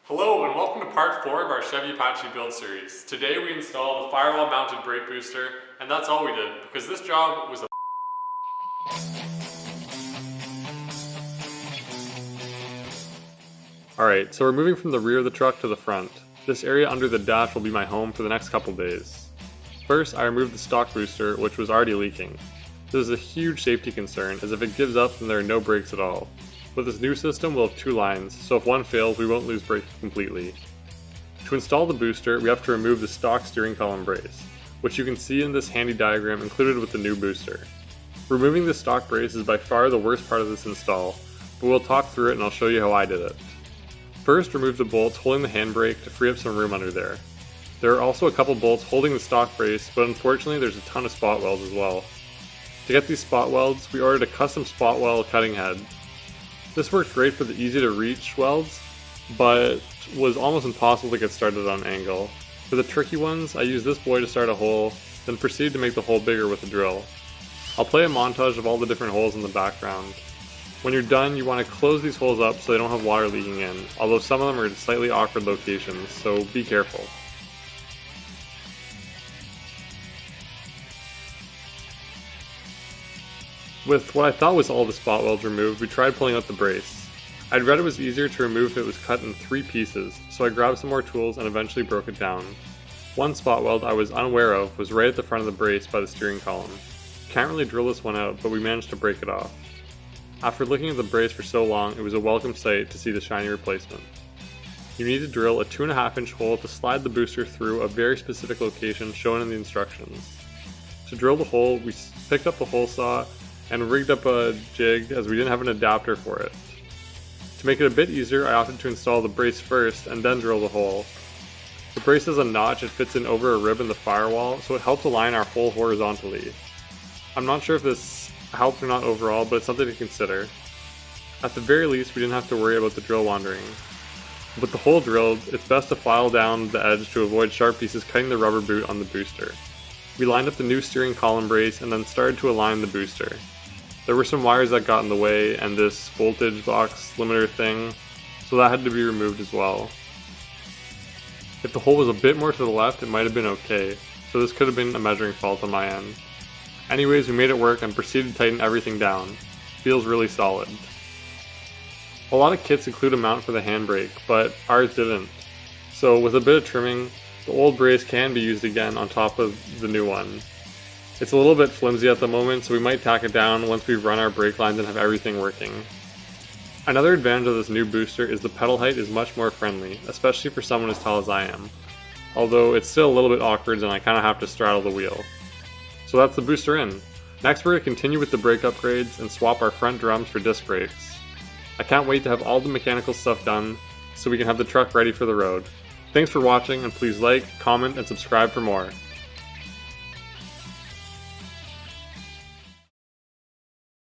Hello and welcome to part 4 of our Chevy Apache build series. Today we installed the firewall mounted brake booster, and that's all we did because this job was a Alright, so we're moving from the rear of the truck to the front. This area under the dash will be my home for the next couple days. First, I removed the stock booster, which was already leaking. This is a huge safety concern, as if it gives up then there are no brakes at all. With this new system we'll have 2 lines, so if one fails we won't lose braking completely. To install the booster we have to remove the stock steering column brace, which you can see in this handy diagram included with the new booster. Removing the stock brace is by far the worst part of this install, but we'll talk through it and I'll show you how I did it. First, remove the bolts holding the handbrake to free up some room under there. There are also a couple bolts holding the stock brace, but unfortunately there's a ton of spot welds as well. To get these spot welds, we ordered a custom spot weld cutting head. This worked great for the easy to reach welds, but was almost impossible to get started on angle. For the tricky ones, I used this boy to start a hole, then proceeded to make the hole bigger with a drill. I'll play a montage of all the different holes in the background. When you're done, you want to close these holes up so they don't have water leaking in, although some of them are in slightly awkward locations, so be careful. With what I thought was all the spot welds removed, we tried pulling out the brace. I'd read it was easier to remove if it was cut in 3 pieces, so I grabbed some more tools and eventually broke it down. One spot weld I was unaware of was right at the front of the brace by the steering column. Can't really drill this one out, but we managed to break it off. After looking at the brace for so long, it was a welcome sight to see the shiny replacement. You need to drill a 2.5-inch hole to slide the booster through a very specific location shown in the instructions. To drill the hole, we picked up the hole saw and rigged up a jig as we didn't have an adapter for it. To make it a bit easier, I opted to install the brace first and then drill the hole. The brace has a notch it fits in over a rib in the firewall, so it helps align our hole horizontally. I'm not sure if this helped or not overall, but it's something to consider. At the very least, we didn't have to worry about the drill wandering. With the hole drilled, it's best to file down the edge to avoid sharp pieces cutting the rubber boot on the booster. We lined up the new steering column brace and then started to align the booster. There were some wires that got in the way and this voltage box limiter thing, so that had to be removed as well. If the hole was a bit more to the left, it might have been okay, so this could have been a measuring fault on my end. Anyways, we made it work and proceeded to tighten everything down. Feels really solid. A lot of kits include a mount for the handbrake, but ours didn't. So with a bit of trimming, the old brace can be used again on top of the new one. It's a little bit flimsy at the moment, so we might tack it down once we've run our brake lines and have everything working. Another advantage of this new booster is the pedal height is much more friendly, especially for someone as tall as I am. Although it's still a little bit awkward and I kinda have to straddle the wheel. So that's the booster in. Next we're going to continue with the brake upgrades and swap our front drums for disc brakes. I can't wait to have all the mechanical stuff done so we can have the truck ready for the road. Thanks for watching and please like, comment, and subscribe for more.